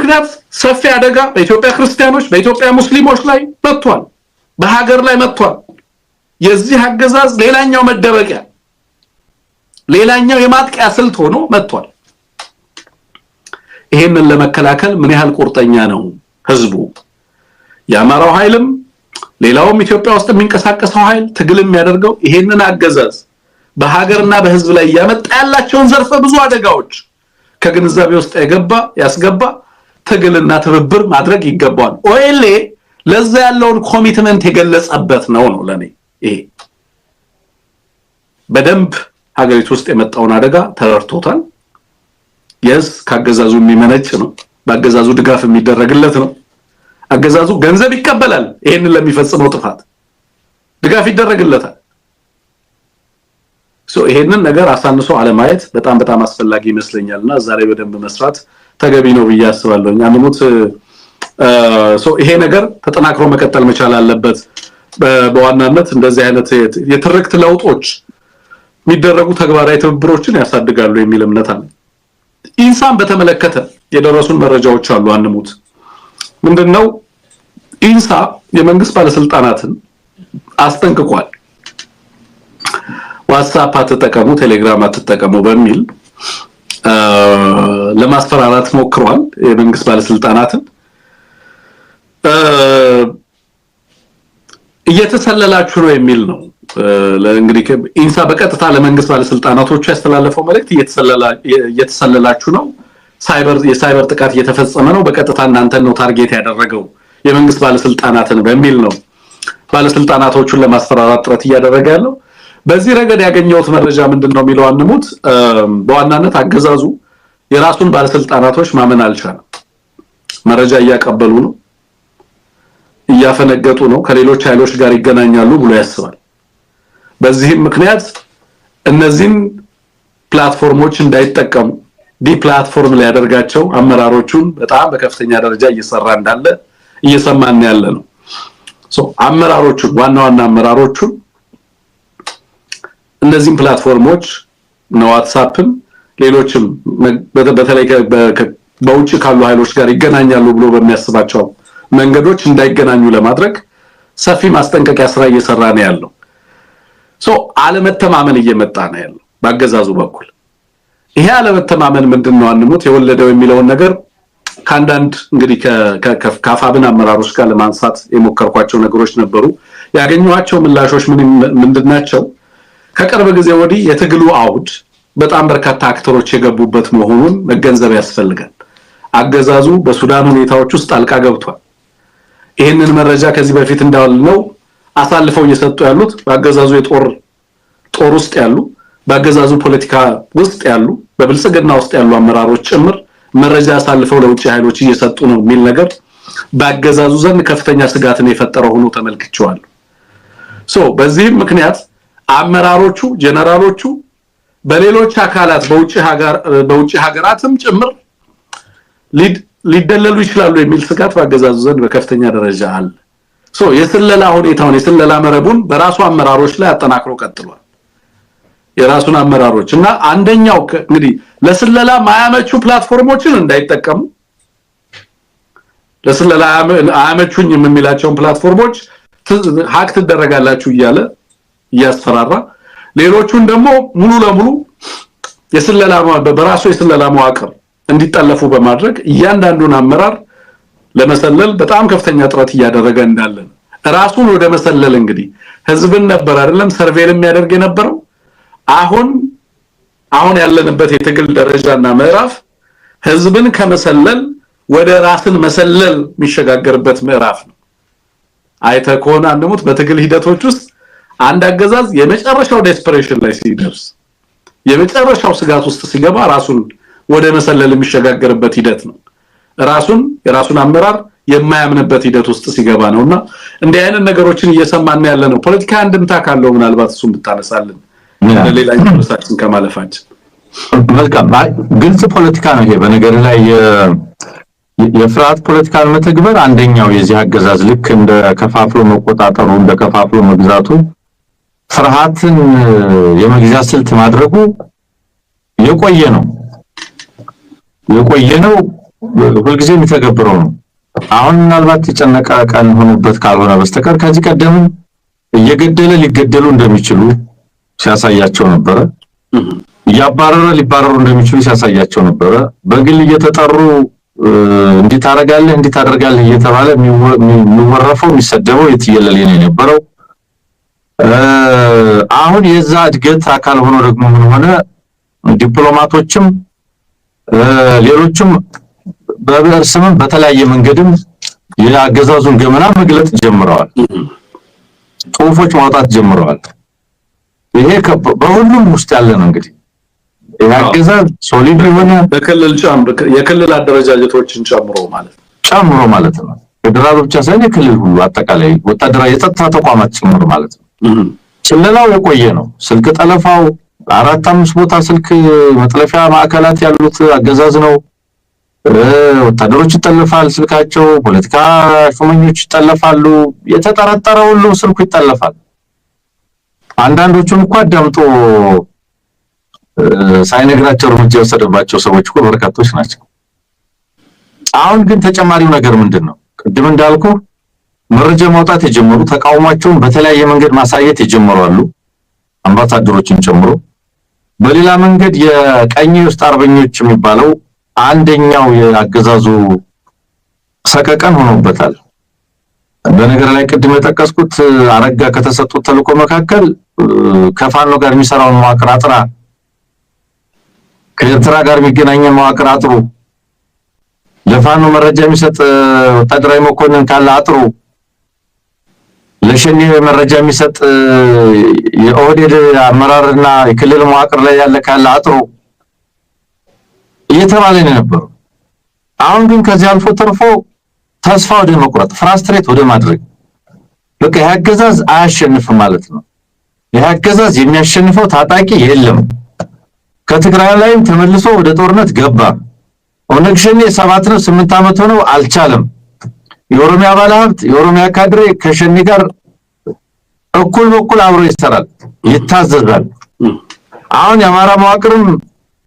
ምክንያት ሰፊ አደጋ በኢትዮጵያ ክርስቲያኖች በኢትዮጵያ ሙስሊሞች ላይ መጥቷል በሀገር ላይ መጥቷል የዚህ አገዛዝ ሌላኛው መደበቂያ ሌላኛው የማጥቂያ ስልት ሆኖ መጥቷል ይሄንን ለመከላከል ምን ያህል ቁርጠኛ ነው ህዝቡ ያማራው ኃይልም ሌላውም ኢትዮጵያ ውስጥ የሚንቀሳቀሰው ኃይል ትግል የሚያደርገው ይሄንን አገዛዝ በሀገርና በህዝብ ላይ ያመጣ ያላቸውን ዘርፈ ብዙ አደጋዎች ከግንዛቤ ውስጥ ያስገባ ትግልና ትብብር ማድረግ ይገባል ኦኤልኤ ለዛ ያለውን ኮሚትመንት የገለጸበት ነው ለኔ ይሄ በደንብ ሀገሪቱ ውስጥ የመጣውን አደጋ ተረድቶታል የስ ካገዛዙ የሚመነጭ ነው በአገዛዙ ድጋፍ የሚደረግለት ነው አገዛዙ ገንዘብ ይቀበላል ይሄንን ለሚፈጽመው ጥፋት ድጋፍ ይደረግለታል ይሄንን ነገር አሳንሶ አለማየት በጣም አስፈላጊ ይመስለኛልና ዛሬ በደንብ መስራት ተገቢ ነው ብዬ አስባለሁ አንሙት ይሄ ነገር ተጠናክሮ መቀጠል መቻል አለበት በዋናነት እንደዚህ አይነት የትርክት ለውጦች የሚደረጉ ተግባራዊ ትብብሮችን ያሳድጋሉ የሚል እምነት አለ ኢንሳን በተመለከተ የደረሱን መረጃዎች አሉ አንሙት ምንድነው ኢንሳ የመንግስት ባለስልጣናትን አስጠንቅቋል ዋትስአፕ አትጠቀሙ ቴሌግራም አትጠቀሙ በሚል ለማስፈራራት ሞክሯል የመንግስት ባለስልጣናትን እየተሰለላችሁ ነው የሚል ነው እንግዲህ ኢንሳ በቀጥታ ለመንግስት ባለስልጣናቶች ያስተላለፈው መልእክት እየተሰለላችሁ ነው የሳይበር ጥቃት እየተፈጸመ ነው በቀጥታ እናንተን ነው ታርጌት ያደረገው የመንግስት ባለስልጣናትን በሚል ነው ባለስልጣናቶቹን ለማስፈራራት ጥረት እያደረገ ያለው በዚህ ረገድ ያገኘውት መረጃ ምንድነው የሚለው አንሙት በዋናነት አገዛዙ የራሱን ባለስልጣናቶች ማመን አልቻለም መረጃ እያቀበሉ ነው እያፈነገጡ ነው ከሌሎች ኃይሎች ጋር ይገናኛሉ ብሎ ያስባል በዚህም ምክንያት እነዚህን ፕላትፎርሞች እንዳይጠቀሙ ዲፕላትፎርም ላይ ያደርጋቸው አመራሮቹን በጣም በከፍተኛ ደረጃ እየሰራ እንዳለ እየሰማን ያለ ነው አመራሮቹን ዋና አመራሮቹን እነዚህን ፕላትፎርሞች ነው ዋትስአፕም ሌሎችም በተለይ በውጭ ካሉ ኃይሎች ጋር ይገናኛሉ ብሎ በሚያስባቸው መንገዶች እንዳይገናኙ ለማድረግ ሰፊ ማስጠንቀቂያ ስራ እየሰራ ነው ያለው አለመተማመን እየመጣ ነው ያለው በአገዛዙ በኩል ይሄ አለመተማመን ምንድነው አንሙት የወለደው የሚለውን ነገር ካንዳንድ እንግዲህ ከካፋብን አመራሮች ጋር ለማንሳት የሞከርኳቸው ነገሮች ነበሩ ያገኙዋቸው ምላሾች ምንድናቸው ከቀርብ ጊዜ ወዲህ የትግሉ አውድ በጣም በርካታ አክተሮች የገቡበት መሆኑን መገንዘብ ያስፈልጋል አገዛዙ በሱዳን ሁኔታዎች ውስጥ ጣልቃ ገብቷል ይሄንን መረጃ ከዚህ በፊት እንዳልነው አሳልፈው እየሰጡ ያሉት በአገዛዙ ጦር ውስጥ ያሉ በአገዛዙ ፖለቲካ ውስጥ ያሉ በብልጽግና ውስጥ ያሉ አመራሮች ጭምር መረጃ አሳልፈው ለውጭ ኃይሎች እየሰጡ ነው የሚል ነገር በአገዛዙ ዘንድ ከፍተኛ ስጋትን የፈጠረው ሆኖ ተመልክቻለሁ በዚህም ምክንያት አመራሮቹ ጀነራሎቹ በሌሎች አካላት በውጭ ሀገራትም ጭምር ሊደለሉ ይችላሉ የሚል ስጋት በአገዛዙ ዘንድ በከፍተኛ ደረጃ አለ የስለላ ሁኔታውን የስለላ መረቡን በራሱ አመራሮች ላይ አጠናክሮ ቀጥሏል የራሱን አመራሮች እና አንደኛው እንግዲህ ለስለላ ማያመቹ ፕላትፎርሞችን እንዳይጠቀሙ ለስለላ አያመቹኝ የሚላቸውን ፕላትፎርሞች ሃክ ተደረጋላችሁ እያለ ያስፈራራ ሌሎቹን ደግሞ ሙሉ ለሙሉ የስለላ በራሱ የስለላ መዋቅር እንዲጠለፉ በማድረግ እያንዳንዱን አመራር ለመሰለል በጣም ከፍተኛ ጥረት እያደረገ እንዳለ ራሱን ወደ መሰለል እንግዲህ ህዝብን ነበር አይደለም ሰርቬይል የሚያደርግ የነበረው አሁን ያለንበት የትግል ደረጃና ምዕራፍ ህዝብን ከመሰለል ወደ ራስን መሰለል የሚሸጋገርበት ምዕራፍ ነው አይተኮና እንደሞት በትግል ሂደቶች ውስጥ አንድ አገዛዝ የመጨረሻው ዴስፐሬሽን ላይ ሲደርስ የመጨረሻው ስጋት ውስጥ ሲገባ ራሱን ወደ መሰለል የሚሸጋገርበት ሂደት ነው የራሱን አመራር የማያምንበት ሂደት ውስጥ ሲገባ ነውና እንዲህ አይነት ነገሮችን እየሰማን ያለ ነው ፖለቲካ አንድምታ ካለው ምናልባት እሱን ብታነሳልን ለሌላኛው ርዕሳችን ከማለፋችን መልካም ግልጽ ፖለቲካ ነው ይሄ በነገር ላይ የፍርሃት ፖለቲካን መተግበር አንደኛው የዚህ አገዛዝ ልክ እንደ ከፋፍሎ መቆጣጠሩ እንደ ከፋፍሎ መግዛቱ ፍርሃትን የመግዛት ስልት ማድረጉ የቆየ ነው ሁልጊዜ የሚተገብረው ነው። አሁን ምናልባት የጨነቀ ቀን ሆኖበት ካልሆነ በስተቀር ከዚህ ቀደም እየገደለ ሊገደሉ እንደሚችሉ ሲያሳያቸው ነበረ። እያባረረ ሊባረሩ እንደሚችሉ ሲያሳያቸው ነበረ። በግል እየተጠሩ እንዴት አደርጋለህ እየተባለ የሚወረፈው የሚሰደበው የትየለሌ ነው የነበረው። አሁን የዛ እድገት አካል ሆኖ ደግሞ ምን ሆነ? ዲፕሎማቶችም ሌሎችም በብሔር ስምም በተለያየ መንገድም የአገዛዙን ገመና መግለጥ ጀምረዋል። ጽሁፎች ማውጣት ጀምረዋል። ይሄ በሁሉም ውስጥ ያለ ነው። እንግዲህ የአገዛዝ ሶሊድ የሆነ የክልል አደረጃጀቶችን ጨምሮ ማለት ነው። ፌደራል ብቻ ሳይሆን የክልል ሁሉ አጠቃላይ ወታደራዊ የጸጥታ ተቋማት ጭምር ማለት ነው። ስለላው የቆየ ነው። ስልክ ጠለፋው 4-5 ቦታ ስልክ መጥለፊያ ማዕከላት ያሉት አገዛዝ ነው። ወታደሮች ይጠለፋል ስልካቸው፣ ፖለቲካ ሹመኞች ይጠለፋሉ፣ የተጠረጠረ ሁሉ ስልኩ ይጠለፋል። አንዳንዶቹም እንኳን አዳምጦ ሳይነግራቸው እርምጃ የወሰደባቸው ሰዎች እኮ በርካቶች ናቸው። አሁን ግን ተጨማሪው ነገር ምንድነው? ቅድም እንዳልኩ መረጃ ማውጣት የጀመሩ ተቃውሟቸውን በተለያየ መንገድ ማሳየት የጀመሩ አሉ፣ አምባሳደሮችን ጨምሮ። በሌላ መንገድ የቀኝ ውስጥ አርበኞች የሚባለው አንደኛው የአገዛዙ ሰቀቀን ሆኖበታል። በነገር ላይ ቅድም የጠቀስኩት አረጋ ከተሰጡት ተልዕኮ መካከል ከፋኖ ጋር የሚሰራውን መዋቅር አጥራ፣ ከኤርትራ ጋር የሚገናኘው መዋቅር አጥሩ፣ ለፋኖ መረጃ የሚሰጥ ወታደራዊ መኮንን ካለ አጥሩ፣ ለሸኔ መረጃ የሚሰጥ የኦህዴድ አመራርና የክልል መዋቅር ላይ ያለ ካለ አጥሩ እየተባለ ነው የነበረው። አሁን ግን ከዚህ አልፎ ተርፎ ተስፋ ወደ መቁረጥ ፍራስትሬት ወደ ማድረግ በቃ ያገዛዝ አያሸንፍም ማለት ነው። ያገዛዝ የሚያሸንፈው ታጣቂ የለም። ከትግራይ ላይም ተመልሶ ወደ ጦርነት ገባ። ኦነግ ሸኔ 7 ነው 8 ዓመት ሆነው አልቻለም። የኦሮሚያ ባለሀብት የኦሮሚያ ካድሬ ከሸኔ ጋር እኩል በኩል አብሮ ይሰራል፣ ይታዘዛል። አሁን የአማራ መዋቅርም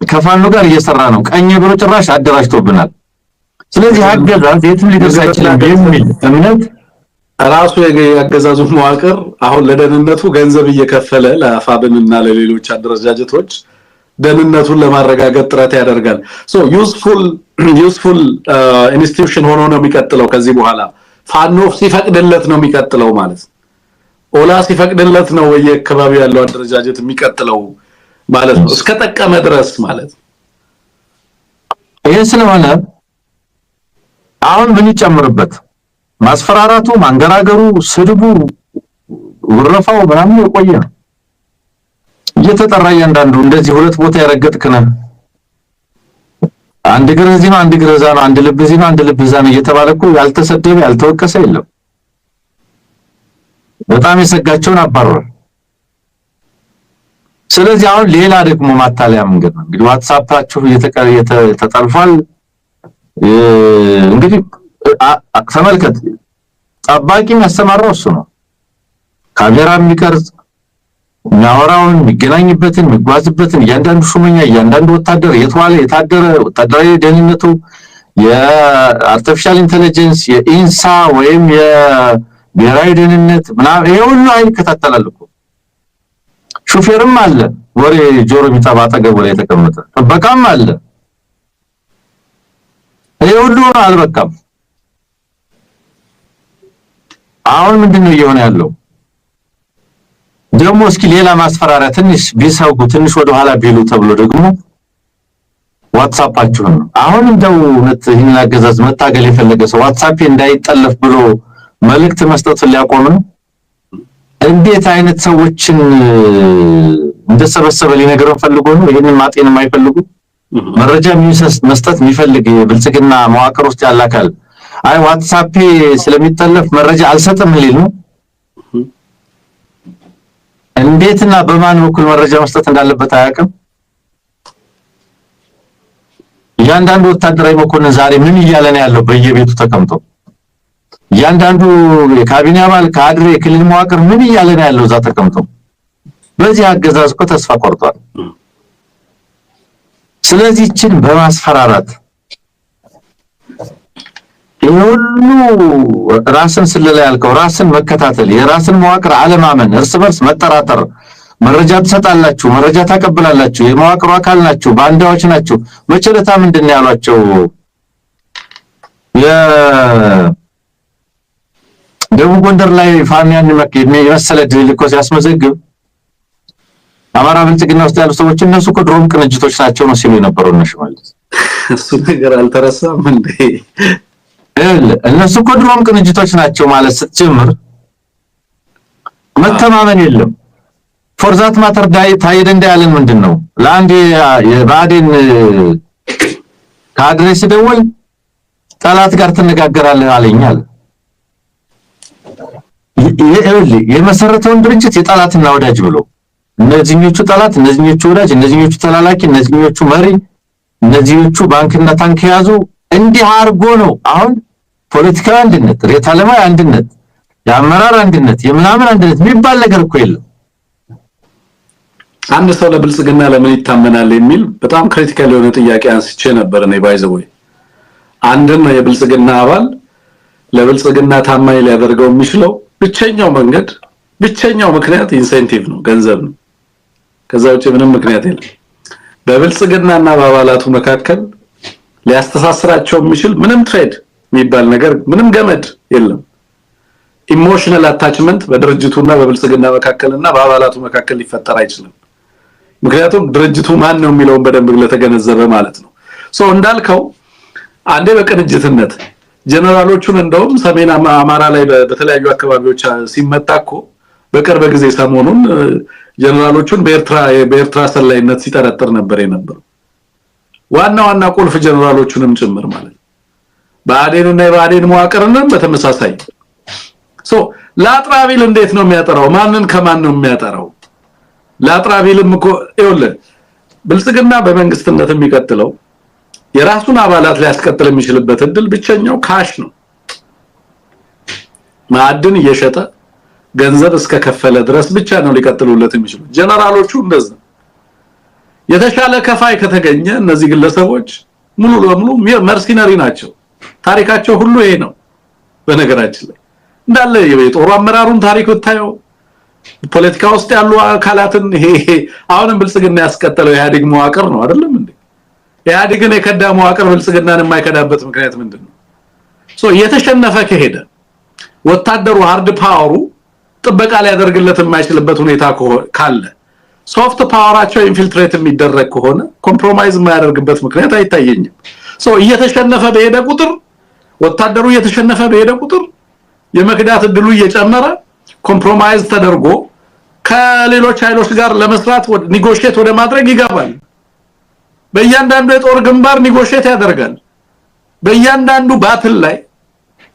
ከፋኖ ጋር እየሰራ ነው። ቀኝ ብሎ ጭራሽ አደራጅቶብናል። ስለዚህ አገዛዝ የትም ሊደርስ አይችልም የሚል እምነት ራሱ የአገዛዙ መዋቅር አሁን ለደህንነቱ ገንዘብ እየከፈለ ለአፋብንና ለሌሎች አደረጃጀቶች ደህንነቱን ለማረጋገጥ ጥረት ያደርጋል። ሶ ዩዝፉል ኢንስቲትዩሽን ሆኖ ነው የሚቀጥለው። ከዚህ በኋላ ፋኖ ሲፈቅድለት ነው የሚቀጥለው ማለት ነው። ኦላ ሲፈቅድለት ነው በየአካባቢው ያለው አደረጃጀት የሚቀጥለው ማለት ነው፣ እስከ ጠቀመ ድረስ ማለት ነው። ይሄ ስለሆነ አሁን ምን ይጨምርበት? ማስፈራራቱ፣ ማንገራገሩ፣ ስድቡ፣ ወረፋው ምናምን የቆየ ነው። እየተጠራ እያንዳንዱ እንደዚህ ሁለት ቦታ ያረገጥክነ አንድ እግር እዚህ ነው፣ አንድ እግር እዛ ነው፣ አንድ ልብ እዚህ ነው፣ አንድ ልብ እዛ ነው እየተባለ እኮ ያልተሰደበ ያልተወቀሰ የለም። በጣም የሰጋቸውን አባረዋል። ስለዚህ አሁን ሌላ ደግሞ ማታለያ መንገድ ነው እንግዲህ ዋትስአፓችሁ ተጠልፏል። እንግዲህ ተመልከት፣ ጠባቂ የሚያሰማራው እሱ ነው። ካሜራ የሚቀርጽ የሚያወራውን የሚገናኝበትን የሚጓዝበትን እያንዳንዱ ሹመኛ እያንዳንዱ ወታደር የተዋለ የታደረ ወታደራዊ ደህንነቱ የአርቲፊሻል ኢንተለጀንስ የኢንሳ ወይም የብሔራዊ ደህንነት ምናምን ይሄ ሁሉ ይከታተላል እኮ። ሹፌርም አለ ወሬ ጆሮ የሚጠባ አጠገቡ ላይ የተቀመጠ ጥበቃም አለ። ይሄ ሁሉ አልበቃም። አሁን ምንድነው እየሆነ ያለው? ደግሞ እስኪ ሌላ ማስፈራሪያ ትንሽ ቢሰጉ ትንሽ ወደ ኋላ ቢሉ ተብሎ ደግሞ ዋትስአፓችሁን ነው አሁን እንደው ይህን አገዛዝ መታገል የፈለገ ሰው ዋትስአፕ እንዳይጠለፍ ብሎ መልእክት መስጠቱን ሊያቆም ነው። እንዴት አይነት ሰዎችን እንደሰበሰበ ሊነገረው ፈልጎ ነው? ይሄንን ማጤን የማይፈልጉ መረጃ መስጠት የሚፈልግ ብልጽግና መዋቅር ውስጥ ያለ አካል አይ ዋትስአፕ ስለሚጠለፍ መረጃ አልሰጥም ሊል ነው። እንዴትና በማን በኩል መረጃ መስጠት እንዳለበት አያውቅም። እያንዳንዱ ወታደራዊ መኮንን ዛሬ ምን እያለ ነው ያለው? በየቤቱ ተቀምጦ እያንዳንዱ የካቢኔ አባል ካድሬ የክልል መዋቅር ምን እያለ ነው ያለው? እዛ ተቀምጦ በዚህ አገዛዝ እኮ ተስፋ ቆርጧል። ስለዚህ እችን በማስፈራራት ሁሉ ራስን ስለላ ያልከው ራስን መከታተል የራስን መዋቅር አለማመን እርስ በርስ መጠራጠር መረጃ ትሰጣላችሁ መረጃ ታቀብላላችሁ የመዋቅሩ አካል ናችሁ ባንዳዎች ናችሁ መጨረታ ምንድነው ያሏቸው ደቡብ ጎንደር ላይ ፋኒያን የመሰለ ድል እኮ ሲያስመዘግብ አማራ ብልጽግና ውስጥ ያሉ ሰዎች እነሱ እኮ ድሮም ቅንጅቶች ናቸው ነው ሲሉ የነበረው ነው ማለት እሱ ነገር አልተረሳም እንዴ እነሱ እኮ ድሮም ቅንጅቶች ናቸው ማለት ስትጀምር መተማመን የለም ፎርዛት ማተር ታይደ እንዳያለን ምንድነው ለአንድ የባዴን ካድሬስ ደወል ጠላት ጋር ተነጋገራለህ አለኛል የመሰረተውን ድርጅት የጠላትና ወዳጅ ብሎ እነዚህኞቹ ጠላት እነዚህኞቹ ወዳጅ እነዚህኞቹ ተላላኪ እነዚህኞቹ መሪ እነዚህኞቹ ባንክና ታንክ ያዙ እንዲህ አርጎ ነው አሁን ፖለቲካዊ አንድነት ሬት ዓለማዊ አንድነት የአመራር አንድነት የምናምን አንድነት የሚባል ነገር እኮ የለም አንድ ሰው ለብልጽግና ለምን ይታመናል የሚል በጣም ክሪቲካል የሆነ ጥያቄ አንስቼ ነበር ነው ባይዘው አንድን የብልጽግና አባል ለብልጽግና ታማኝ ሊያደርገው የሚችለው ብቸኛው ምክንያት ኢንሴንቲቭ ነው ገንዘብ ነው ከዛ ውጪ ምንም ምክንያት የለም በብልጽግናና በአባላቱ መካከል ሊያስተሳስራቸው የሚችል ምንም ትሬድ የሚባል ነገር ምንም ገመድ የለም ኢሞሽናል አታችመንት በድርጅቱና በብልጽግና መካከልና በአባላቱ መካከል ሊፈጠር አይችልም ምክንያቱም ድርጅቱ ማን ነው የሚለውን በደንብ ለተገነዘበ ማለት ነው ሶ እንዳልከው አንዴ በቅንጅትነት ጀነራሎቹን እንደውም ሰሜን አማራ ላይ በተለያዩ አካባቢዎች ሲመጣኮ በቅርብ ጊዜ ሰሞኑን ጀነራሎቹን በኤርትራ ሰላይነት ሲጠረጥር ነበር የነበረው ዋና ቁልፍ ጀነራሎቹንም ጭምር ማለት ባዴንና የባዴን መዋቅርንም በተመሳሳይ ሶ ላጥራቢል እንዴት ነው የሚያጠራው ማንን ከማን ነው የሚያጠራው ላጥራቢልም እኮ ይኸውልህ ብልጽግና በመንግስትነት የሚቀጥለው የራሱን አባላት ሊያስቀጥል የሚችልበት እድል ብቸኛው ካሽ ነው ማዕድን እየሸጠ ገንዘብ እስከ ከፈለ ድረስ ብቻ ነው ሊቀጥሉለት የሚችሉት ጀነራሎቹ እንደዛ የተሻለ ከፋይ ከተገኘ እነዚህ ግለሰቦች ሙሉ ለሙሉ መርሲነሪ ናቸው ታሪካቸው ሁሉ ይሄ ነው በነገራችን ላይ እንዳለ የጦር አመራሩን ታሪክ ወጣየው ፖለቲካ ውስጥ ያሉ አካላትን ይሄ አሁንም ብልጽግና ያስቀጠለው ኢህአዴግ መዋቅር ነው አይደለም እንዴ ኢህአዴግን የከዳ መዋቅር ብልጽግናን የማይከዳበት ምክንያት ምንድነው ሶ የተሸነፈ ከሄደ ወታደሩ ሃርድ ፓወሩ ጥበቃ ሊያደርግለት የማይችልበት ሁኔታ ካለ ሶፍት ፓወራቸው ኢንፊልትሬት የሚደረግ ከሆነ ኮምፕሮማይዝ የማያደርግበት ምክንያት አይታየኝም ሶ እየተሸነፈ በሄደ ቁጥር ወታደሩ እየተሸነፈ በሄደ ቁጥር የመክዳት እድሉ እየጨመረ ኮምፕሮማይዝ ተደርጎ ከሌሎች ኃይሎች ጋር ለመስራት ኔጎሺዬት ወደ ማድረግ ይገባል በእያንዳንዱ የጦር ግንባር ኔጎሺዬት ያደርጋል በእያንዳንዱ ባትል ላይ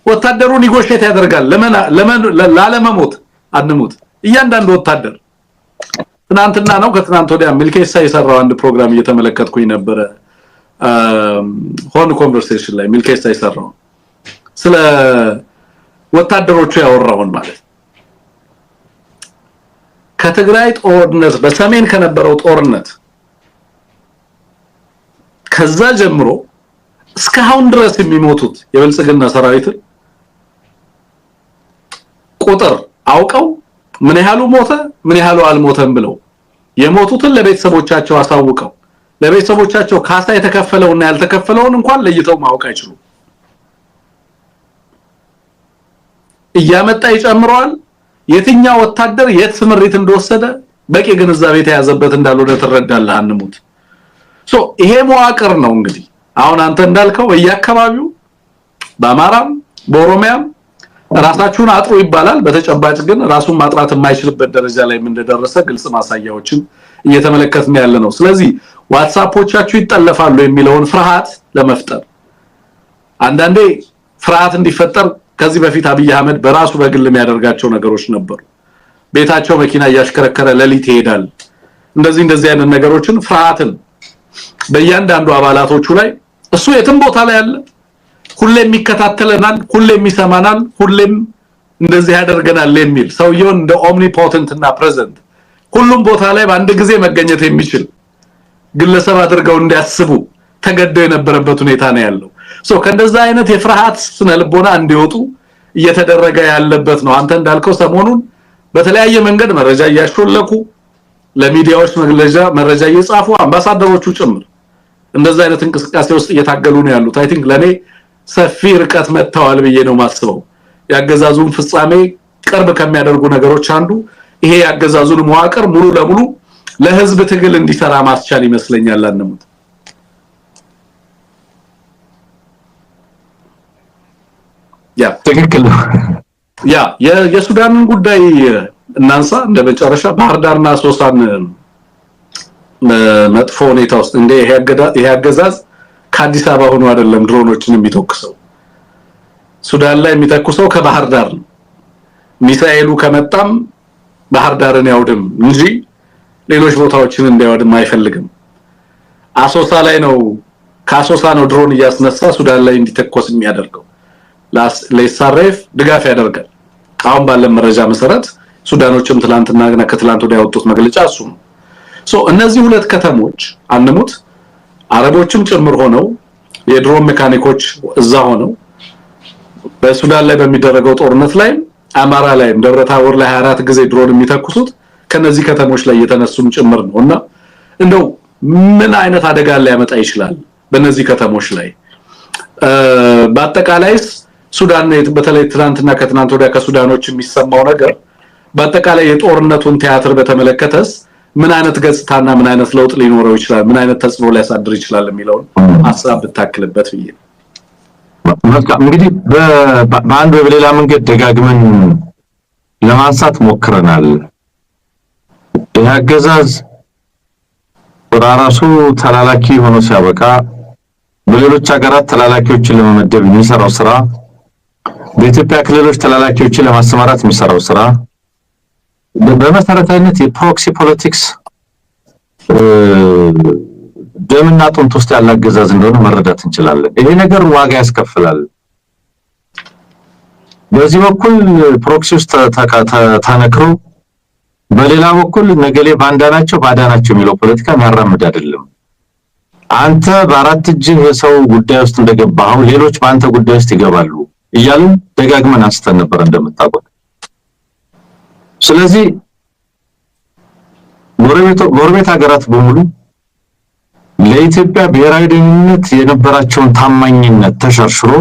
ወታደሩ ኔጎሺዬት ያደርጋል ለማለመሞት አንሞት እያንዳንዱ ወታደር ትናንትና ነው ከትናንት ወዲያ ሚልኬሳ የሰራው አንድ ፕሮግራም እየተመለከትኩኝ ነበር ሆን ኮንቨርሴሽን ላይ ሚልኬሳ የሰራው ስለ ወታደሮቹ ያወራውን ማለት ከትግራይ ጦርነት በሰሜን ከነበረው ጦርነት ከዛ ጀምሮ እስካሁን ድረስ የሚሞቱት የብልጽግና ሰራዊት ቁጥር አውቀው ምን ያህሉ ሞተ ምን ያህሉ አልሞተም ብለው የሞቱትን ለቤተሰቦቻቸው አሳውቀው ለቤተሰቦቻቸው ካሳ የተከፈለውና ያልተከፈለውን እንኳን ለይተው ማወቅ አይችሉም እያመጣ ይጨምራል የትኛው ወታደር የት ስምሪት እንደወሰደ በቂ ግንዛቤ ተያዘበት እንዳልሆነ ተረዳለህ አንሙት ሶ ይሄ መዋቅር ነው እንግዲህ አሁን አንተ እንዳልከው በየአካባቢው በአማራም በኦሮሚያም ራሳችሁን አጥሩ ይባላል በተጨባጭ ግን ራሱን ማጥራት የማይችልበት ደረጃ ላይ እንደደረሰ ግልጽ ማሳያዎችን እየተመለከትን ያለ ነው ስለዚህ ዋትስአፖቻችሁ ይጠለፋሉ የሚለውን ፍርሃት ለመፍጠር አንዳንዴ ፍርሃት እንዲፈጠር ከዚህ በፊት አብይ አህመድ በራሱ በግል የሚያደርጋቸው ነገሮች ነበሩ ቤታቸው መኪና ያሽከረከረ ለሊት ይሄዳል እንደዚህ አይነት ነገሮችን ፍርሃትን በእያንዳንዱ አባላቶቹ ላይ እሱ የትም ቦታ ላይ ያለ ሁሌም ይከታተለናል ሁሌም ይሰማናል ሁሌም እንደዚህ ያደርገናል የሚል ሰውየውን እንደ ኦምኒፖተንት እና ፕሬዘንት ሁሉም ቦታ ላይ በአንድ ጊዜ መገኘት የሚችል ግለሰብ አድርገው እንዲያስቡ ተገደው የነበረበት ሁኔታ ነው ያለው ከእንደዛ አይነት የፍርሃት ስነ ልቦና እንዲወጡ እየተደረገ ያለበት ነው። አንተ እንዳልከው ሰሞኑን በተለያየ መንገድ መረጃ እያሾለኩ ለሚዲያዎች መረጃ እየጻፉ አምባሳደሮቹ ጭምር እንደዛ አይነት እንቅስቃሴ ውስጥ እየታገሉ ነው ያሉት። አይ ቲንክ ለኔ ሰፊ ርቀት መጥተዋል ብዬ ነው ማስበው። ያገዛዙን ፍጻሜ ቅርብ ከሚያደርጉ ነገሮች አንዱ ይሄ ያገዛዙን መዋቅር ሙሉ ለሙሉ ለህዝብ ትግል እንዲሰራ ማስቻል ይመስለኛል። አንሙት ያ ትክክል ያ የሱዳንን ጉዳይ እናንሳ። እንደመጨረሻ ባህር ዳርና ሶሳን መጥፎ ሁኔታ ውስጥ እንደ ይሄ አገዛዝ ከአዲስ አበባ ሆኖ አይደለም ድሮኖችን የሚተኩሰው። ሱዳን ላይ የሚተኩሰው ከባህር ዳር ነው። ሚሳኤሉ ከመጣም ባህር ዳርን ያውድም እንጂ ሌሎች ቦታዎችን እንዳይወድም አይፈልግም። አሶሳ ላይ ነው ከአሶሳ ነው ድሮን እያስነሳ ሱዳን ላይ እንዲተኮስ የሚያደርገው። ለኢሳሬፍ ድጋፍ ያደርጋል። አሁን ባለ መረጃ መሰረት ሱዳኖችም ትላንትና ከትላንት ወዲያ ያወጡት መግለጫ እሱ ነው። እነዚህ ሁለት ከተሞች አንሙት አረቦችም ጭምር ሆነው የድሮን ሜካኒኮች እዛ ሆነው በሱዳን ላይ በሚደረገው ጦርነት ላይ አማራ ላይ ደብረታቦር ላይ 24 ጊዜ ድሮን የሚተኩሱት ከነዚህ ከተሞች ላይ የተነሱም ጭምር ነውና እንደው ምን አይነት አደጋ ሊያመጣ ይችላል በእነዚህ ከተሞች ላይ? በአጠቃላይስ ሱዳን በተለይ ትናንትና ከትናንት ወዲያ ከሱዳኖች የሚሰማው ነገር በአጠቃላይ የጦርነቱን ቲያትር በተመለከተስ ምን አይነት ገጽታና ምን አይነት ለውጥ ሊኖረው ይችላል? ምን አይነት ተጽዕኖ ሊያሳድር ይችላል የሚለው ሐሳብ ብታክልበት ብዬ ነው። እንግዲህ በአንድ ወይ በሌላ መንገድ ደጋግመን ለማንሳት ሞክረናል። ያገዛዝ ራሱ ተላላኪ ሆኖ ሲያበቃ በሌሎች ሀገራት ተላላኪዎችን ለመመደብ የሚሰራው ስራ፣ በኢትዮጵያ ክልሎች ተላላኪዎችን ለማሰማራት የሚሰራው ስራ በመሰረታዊነት የፕሮክሲ ፖለቲክስ ደምና አጥንት ውስጥ ያለ አገዛዝ እንደሆነ መረዳት እንችላለን። ይሄ ነገር ዋጋ ያስከፍላል። በዚህ በኩል ፕሮክሲ ውስጥ ተነክሮ በሌላ በኩል ነገሌ ባንዳናቸው ባዳናቸው የሚለው ፖለቲካ የሚያራምድ አይደለም። አንተ በአራት እጅህ የሰው ጉዳይ ውስጥ እንደገባው ሌሎች በአንተ ጉዳይ ውስጥ ይገባሉ እያልን ደጋግመን አንስተን ነበር እንደምታውቁት። ስለዚህ ጎረቤት ሀገራት በሙሉ ለኢትዮጵያ ብሔራዊ ደህንነት የነበራቸውን ታማኝነት ተሸርሽሮ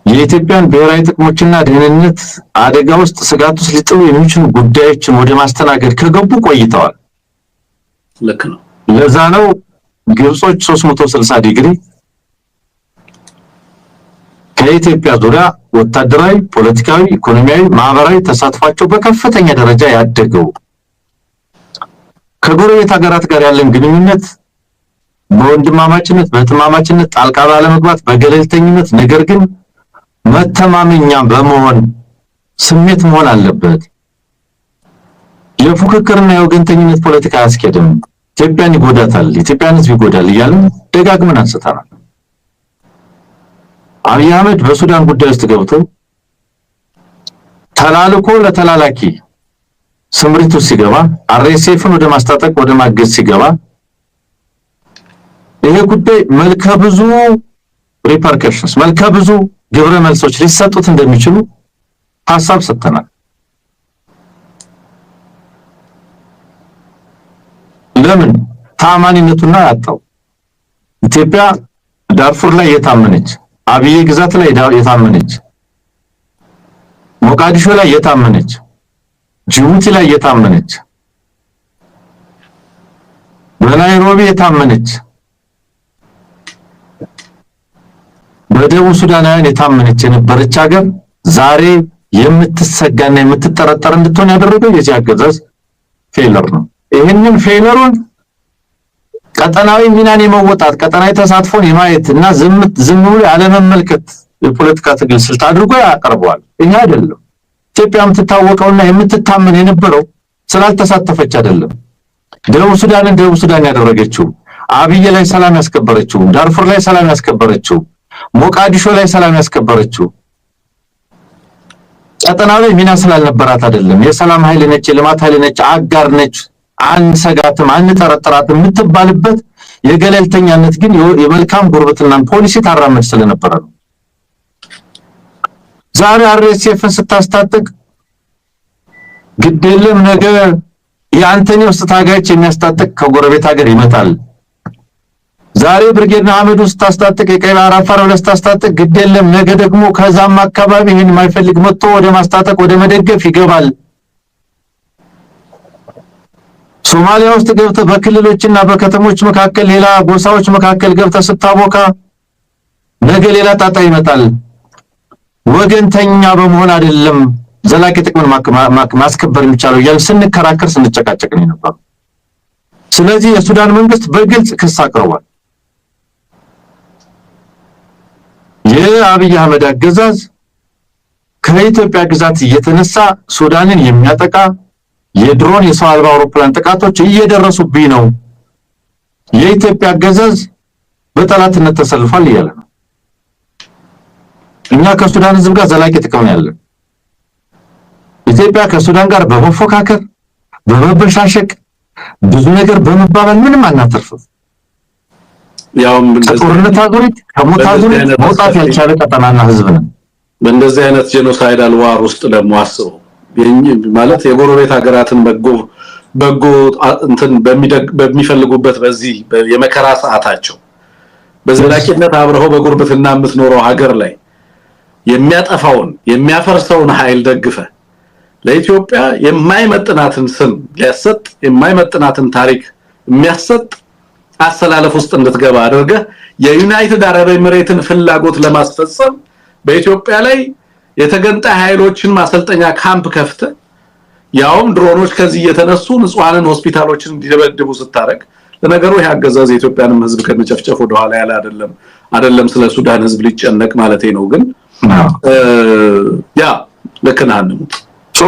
የኢትዮጵያን ብሔራዊ ጥቅሞችና ደህንነት አደጋ ውስጥ ስጋት ውስጥ ሊጥሉ የሚችሉ ጉዳዮችን ወደ ማስተናገድ ከገቡ ቆይተዋል። ልክ ነው። ለዛ ነው ግብጾች 360 ዲግሪ ከኢትዮጵያ ዙሪያ ወታደራዊ፣ ፖለቲካዊ፣ ኢኮኖሚያዊ፣ ማህበራዊ ተሳትፏቸው በከፍተኛ ደረጃ ያደገው። ከጎረቤት ሀገራት ጋር ያለን ግንኙነት በወንድማማችነት በእህትማማችነት ጣልቃ ባለመግባት በገለልተኝነት ነገር ግን መተማመኛ በመሆን ስሜት መሆን አለበት። የፉክክርና የወገንተኝነት ፖለቲካ አያስኬድም፣ ኢትዮጵያን ይጎዳታል፣ ኢትዮጵያን ሕዝብ ይጎዳል እያልን ደጋግመን አንስተናል። አብይ አህመድ በሱዳን ጉዳይ ውስጥ ገብቶ ተላልኮ ለተላላኪ ስምሪቱ ሲገባ አርኤስኤፍን ወደ ማስታጠቅ ወደ ማገዝ ሲገባ ይሄ ጉዳይ መልከ ብዙ ሪፐርከሽንስ መልከ ብዙ ግብረ መልሶች ሊሰጡት እንደሚችሉ ሐሳብ ሰጥተናል። ለምን ታማኝነቱና ያጣው ኢትዮጵያ ዳርፉር ላይ የታመነች፣ አብዬ ግዛት ላይ የታመነች፣ ሞቃዲሾ ላይ የታመነች፣ ጅቡቲ ላይ የታመነች፣ በናይሮቢ የታመነች፣ በደቡብ ሱዳናውያን የታመነች የነበረች ሀገር ዛሬ የምትሰጋና የምትጠረጠር እንድትሆን ያደረገው የዚህ አገዛዝ ፌለር ነው። ይሄንን ፌለሩን ቀጠናዊ ሚናን የመወጣት ቀጠናዊ ተሳትፎን የማየት እና ዝም ብሎ ያለመመልከት የፖለቲካ ትግል ስልት አድርጎ ያቀርበዋል። ይሄ አይደለም ኢትዮጵያ የምትታወቀውና የምትታመን የነበረው ስላልተሳተፈች አይደለም። ደቡብ ሱዳን ያደረገችው፣ አብዬ ላይ ሰላም ያስከበረችው፣ ዳርፉር ላይ ሰላም ያስከበረችው፣ ሞቃዲሾ ላይ ሰላም ያስከበረችው ቀጠናዊ ሚና ስላልነበራት አይደለም። የሰላም ኃይል ነች፣ የልማት ኃይል ነች፣ አጋር ነች፣ አንሰጋትም አንጠረጥራትም የምትባልበት የገለልተኛነት ግን የመልካም ጉርብትናን ፖሊሲ ታራመድ ስለነበረ ነው። ዛሬ አርኤስኤፍን ስታስታጥቅ ግዴለም ነገ የአንተን ውስጥ ታጋዮች የሚያስታጥቅ ከጎረቤት ሀገር ይመጣል። ዛሬ ብርጌድ ንሓመዱ ስታስታጥቅ የቀይ ባህር አፋር ብለህ ስታስታጥቅ ግዴለም ነገ ደግሞ ከዛም አካባቢ ይሄን የማይፈልግ መጥቶ ወደ ማስታጠቅ ወደ መደገፍ ይገባል። ሶማሊያ ውስጥ ገብተህ በክልሎችና በከተሞች መካከል ሌላ ጎሳዎች መካከል ገብተህ ስታቦካ ነገ ሌላ ጣጣ ይመጣል። ወገንተኛ በመሆን አይደለም ዘላቂ ጥቅምን ማስከበር የሚቻለው ያል ስንከራከር ስንጨቃጨቅ ነው ነበር። ስለዚህ የሱዳን መንግስት በግልጽ ክስ አቅርቧል። የአብይ አህመድ አገዛዝ ከኢትዮጵያ ግዛት እየተነሳ ሱዳንን የሚያጠቃ የድሮን የሰው አልባ አውሮፕላን ጥቃቶች እየደረሱብኝ ነው፣ የኢትዮጵያ አገዛዝ በጠላትነት ተሰልፏል እያለ ነው። እኛ ከሱዳን ህዝብ ጋር ዘላቂ ጥቅም ነው ያለን። ኢትዮጵያ ከሱዳን ጋር በመፎካከር በመበሻሸቅ ብዙ ነገር በመባባል ምንም አናተርፍም። ያውም ጦርነት አዙሪት ከሞት አዙሪት መውጣት ያልቻለ ቀጠናና ህዝብ ነው። በእንደዚህ አይነት ጄኖሳይዳል ዋር ውስጥ ደግሞ አስበው ማለት የጎረቤት ሀገራትን በጎ እንትን በሚፈልጉበት በዚህ የመከራ ሰዓታቸው በዘላቂነት አብረው በጉርብትና የምትኖረው ሀገር ላይ የሚያጠፋውን የሚያፈርሰውን ኃይል ደግፈ ለኢትዮጵያ የማይመጥናትን ስም ሊያሰጥ የማይመጥናትን ታሪክ የሚያሰጥ አሰላለፍ ውስጥ እንድትገባ አድርገ የዩናይትድ አረብ ኤሚሬትን ፍላጎት ለማስፈጸም በኢትዮጵያ ላይ የተገንጣይ ኃይሎችን ማሰልጠኛ ካምፕ ከፍተ ያውም ድሮኖች ከዚህ የተነሱ ንጹሃንን ሆስፒታሎችን እንዲደበድቡ ስታረግ ለነገሩ ያገዛዝ የኢትዮጵያንም ህዝብ ከመጨፍጨፍ ወደ ኋላ ያለ አይደለም ስለ ሱዳን ህዝብ ሊጨነቅ ማለቴ ነው። ግን ያ ለከናን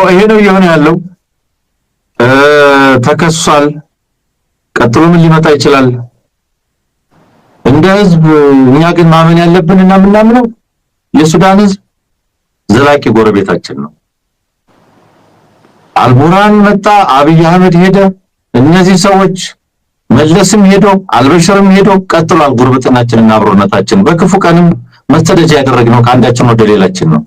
ይሄ ነው የሆነ ያለው ተከሷል። ቀጥሎ ምን ሊመጣ ይችላል? እንደ ህዝብ እኛ ግን ማመን ያለብንና ምናምነው የሱዳን ህዝብ ዘላቂ ጎረቤታችን ነው። አልቡርሃን መጣ፣ አብይ አህመድ ሄደ፣ እነዚህ ሰዎች መለስም ሄዶ አልበሽርም ሄዶ ቀጥሏል። ጉርብትናችንና አብሮነታችን በክፉ ቀንም መስተደጃ ያደረግነው ከአንዳችን ወደ ሌላችን ነው።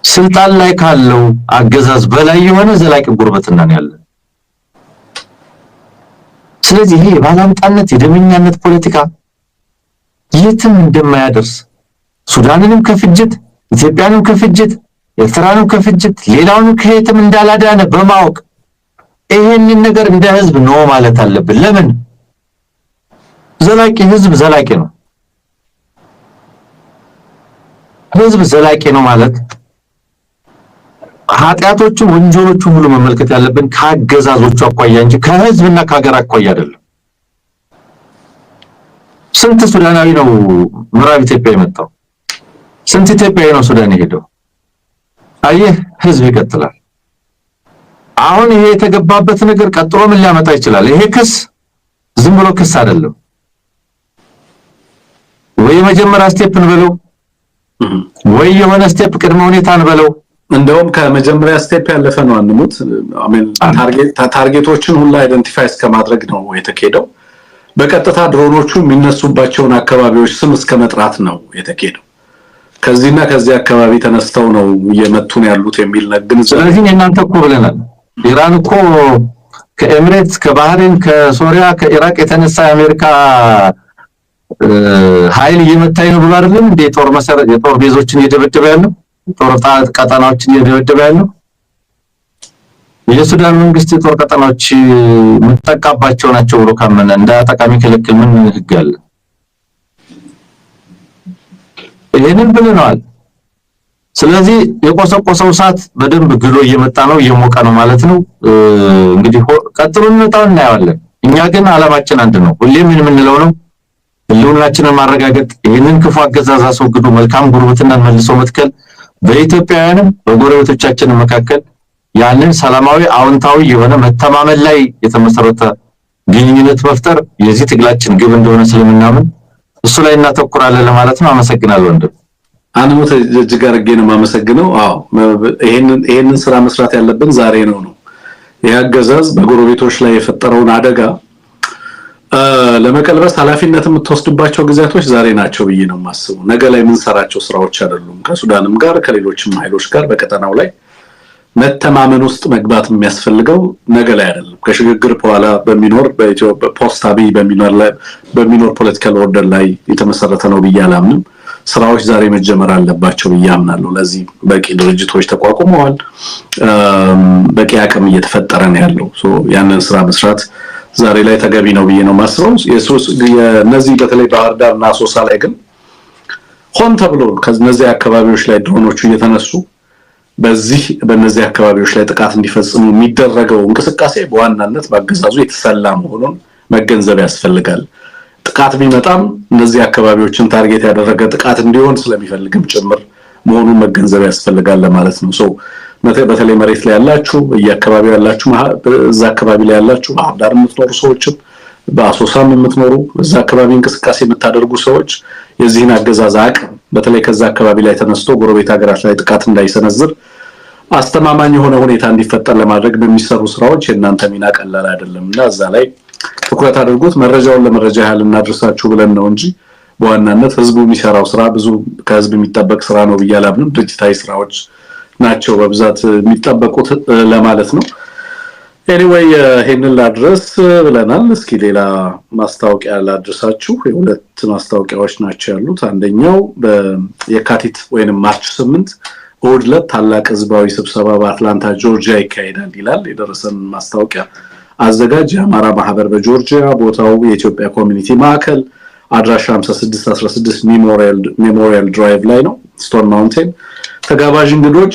ስልጣን ላይ ካለው አገዛዝ በላይ የሆነ ዘላቂ ጉርብትና ነው ያለን። ስለዚህ ይሄ ባላንጣነት የደመኛነት ፖለቲካ የትም እንደማያደርስ ሱዳንንም ከፍጅት ኢትዮጵያንም ከፍጅት ኤርትራንም ከፍጅት ሌላውንም ከየትም እንዳላዳነ በማወቅ ይሄንን ነገር እንደ ህዝብ ነው ማለት አለብን። ለምን ዘላቂ ህዝብ ዘላቂ ነው። ህዝብ ዘላቂ ነው ማለት ኃጢያቶቹ ወንጀሎቹ ሁሉ መመልከት ያለብን ከአገዛዞቹ አቋያ እንጂ ከህዝብና ከሀገር አቋያ አይደለም። ስንት ሱዳናዊ ነው ምዕራብ ኢትዮጵያ የመጣው? ስንት ኢትዮጵያዊ ነው ሱዳን የሄደው? አየህ ህዝብ ይቀጥላል። አሁን ይሄ የተገባበት ነገር ቀጥሎ ምን ሊያመጣ ይችላል? ይሄ ክስ ዝም ብሎ ክስ አይደለም። ወይ መጀመሪያ ስቴፕ እንበለው ወይ የሆነ ስቴፕ ቅድመ ሁኔታ እንበለው። እንደውም ከመጀመሪያ ስቴፕ ያለፈ ነው አንሙት አሜን ታርጌቶችን ሁሉ አይደንቲፋይ እስከማድረግ ነው የተኬደው። በቀጥታ ድሮኖቹ የሚነሱባቸውን አካባቢዎች ስም እስከመጥራት ነው የተኬደው። ከዚህና ከዚህ አካባቢ ተነስተው ነው እየመቱን ያሉት የሚል ነገር። ስለዚህ እናንተ እኮ ብለናል ኢራን እኮ ከኤሚሬትስ ከባህሬን ከሶሪያ ከኢራቅ የተነሳ የአሜሪካ ኃይል እየመታኝ ነው ብሎ አይደለም እንደ የጦር ቤዞችን እየደበደበ ያለው ጦር ቀጠናዎችን እየደበደበ ያለው። የሱዳን መንግስት የጦር ቀጠናዎች መጠቃባቸው ናቸው ብሎ ካመነ እንዳያጠቃሚ ከለክል ምን ህግ አለ? ይሄንን ብለናል። ስለዚህ የቆሰቆሰው እሳት በደንብ ግሎ እየመጣ ነው እየሞቀ ነው ማለት ነው። እንግዲህ ቀጥሎ እንመጣው እናያለን። እኛ ግን አላማችን አንድ ነው። ሁሌም ምን የምንለው ነው ህልውናችንን ማረጋገጥ፣ ይህንን ክፉ አገዛዝ አስወግዶ መልካም ጉርብትናን መልሶ መትከል፣ በኢትዮጵያውያንም በጎረቤቶቻችን መካከል ያንን ሰላማዊ አዎንታዊ የሆነ መተማመን ላይ የተመሰረተ ግንኙነት መፍጠር የዚህ ትግላችን ግብ እንደሆነ ስለምናምን እሱ ላይ እናተኩራለን ለማለት ነው። አመሰግናለሁ ወንድም አንሙት እጅግ አድርጌ ነው የማመሰግነው። አዎ ይሄንን ስራ መስራት ያለብን ዛሬ ነው። ይሄ አገዛዝ በጎረቤቶች ላይ የፈጠረውን አደጋ ለመቀልበስ ኃላፊነት የምትወስዱባቸው ጊዜያቶች ዛሬ ናቸው ብዬ ነው የማስበው። ነገ ላይ ምን ሰራቸው ስራዎች አይደሉም። ከሱዳንም ጋር ከሌሎችም ኃይሎች ጋር በቀጠናው ላይ መተማመን ውስጥ መግባት የሚያስፈልገው ነገ ላይ አይደለም። ከሽግግር በኋላ በሚኖር በኢትዮጵያ ፖስት አብይ በሚኖር ፖለቲካል ኦርደር ላይ የተመሰረተ ነው ብዬ አላምንም። ስራዎች ዛሬ መጀመር አለባቸው ብዬ አምናለሁ። ለዚህ በቂ ድርጅቶች ተቋቁመዋል። በቂ አቅም እየተፈጠረ ነው ያለው። ያንን ስራ መስራት ዛሬ ላይ ተገቢ ነው ብዬ ነው ማስበው። የነዚህ በተለይ ባህር ዳርና አሶሳ ላይ ግን ሆን ተብሎ ከነዚህ አካባቢዎች ላይ ድሮኖቹ እየተነሱ በእነዚህ አካባቢዎች ላይ ጥቃት እንዲፈጽሙ የሚደረገው እንቅስቃሴ በዋናነት በአገዛዙ የተሰላ መሆኑን መገንዘብ ያስፈልጋል። ጥቃት ቢመጣም እነዚህ አካባቢዎችን ታርጌት ያደረገ ጥቃት እንዲሆን ስለሚፈልግም ጭምር መሆኑን መገንዘብ ያስፈልጋል ለማለት ነው። በተለይ መሬት ላይ ያላችሁ በየአካባቢው ያላችሁ እዛ አካባቢ ላይ ያላችሁ ባህር ዳር የምትኖሩ ሰዎችም በአሶሳም የምትኖሩ እዛ አካባቢ እንቅስቃሴ የምታደርጉ ሰዎች የዚህን አገዛዝ አቅም በተለይ ከዛ አካባቢ ላይ ተነስቶ ጎረቤት ሀገራት ላይ ጥቃት እንዳይሰነዝር አስተማማኝ የሆነ ሁኔታ እንዲፈጠር ለማድረግ በሚሰሩ ስራዎች የእናንተ ሚና ቀላል አይደለምና እዛ ላይ ትኩረት አድርጉት። መረጃውን ለመረጃ ያህል እናድርሳችሁ ብለን ነው እንጂ በዋናነት ህዝቡ የሚሰራው ስራ ብዙ ከህዝብ የሚጠበቅ ስራ ነው ብዬ አላምንም። ድርጅታዊ ስራዎች ናቸው በብዛት የሚጠበቁት ለማለት ነው። ኤኒዌይ ይሄንን ላድረስ ብለናል። እስኪ ሌላ ማስታወቂያ ላድርሳችሁ። የሁለት ማስታወቂያዎች ናቸው ያሉት። አንደኛው በየካቲት ወይንም ማርች 8 እሑድ ዕለት ታላቅ ህዝባዊ ስብሰባ በአትላንታ ጆርጂያ ይካሄዳል ይላል የደረሰን ማስታወቂያ። አዘጋጅ የአማራ ማህበር በጆርጂያ፣ ቦታው የኢትዮጵያ ኮሚኒቲ ማዕከል፣ አድራሻ 5616 ሜሞሪያል ድራይቭ ላይ ነው ስቶን ማውንቴን። ተጋባዥ እንግዶች